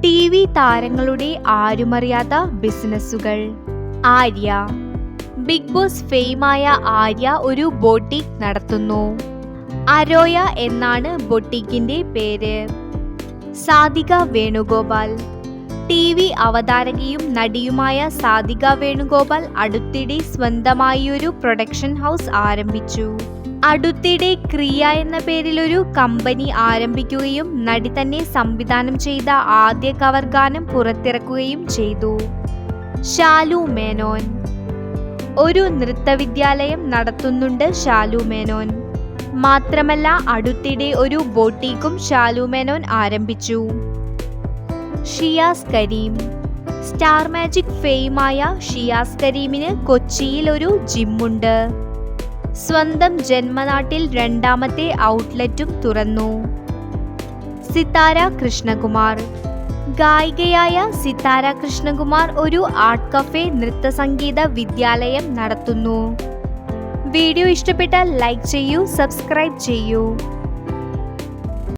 TV. താരങ്ങളുടെ ആരുമറിയാത്ത ബിസിനസ്സുകൾ. Arya. Big boss ഫെയിമായ Arya ഒരു ബൊട്ടീക്ക് നടത്തുന്നു. അരോയ എന്നാണ് ബൊട്ടീക്കിന്റെ പേര്. സാധിക വേണുഗോപാൽ. ടി.വി. അവതാരകയും നടിയുമായ സാധിക വേണുഗോപാൽ അടുത്തിടെ സ്വന്തമായൊരു പ്രൊഡക്ഷൻ ഹൗസ് ആരംഭിച്ചു. അടുത്തിടെ ക്രിയ എന്ന പേരിൽ ഒരു കമ്പനി ആരംഭിക്കുകയും നടി തന്നെ സംവിധാനം ചെയ്ത ആദ്യ കവർ ഗാനം പുറത്തിറക്കുകയും ചെയ്തു. ശാലു മേനോൻ. ഒരു നൃത്തവിദ്യാലയം നടത്തുന്നുണ്ട് ശാലു മേനോൻ. മാത്രമല്ല അടുത്തിടെ ഒരു ബൊട്ടീക്കും ശാലു മേനോൻ ആരംഭിച്ചു. ഷിയാസ് കരീം. സ്റ്റാർ മാജിക് ഫെയിമായ ഷിയാസ് കരീമിന് കൊച്ചിയിൽ ഒരു ജിമ്മുണ്ട്. സ്വന്തം ജന്മനാട്ടിൽ രണ്ടാമത്തെ ഔട്ട്ലെറ്റും തുറന്നു. സിതാര കൃഷ്ണകുമാർ. ഗായികയായ സിതാര കൃഷ്ണകുമാർ ഒരു ആർട്ട് കഫേ നൃത്തസംഗീത വിദ്യാലയം നടത്തുന്നു. വീഡിയോ ഇഷ്ടപ്പെട്ടാൽ ലൈക്ക് ചെയ്യൂ, സബ്സ്ക്രൈബ് ചെയ്യൂ.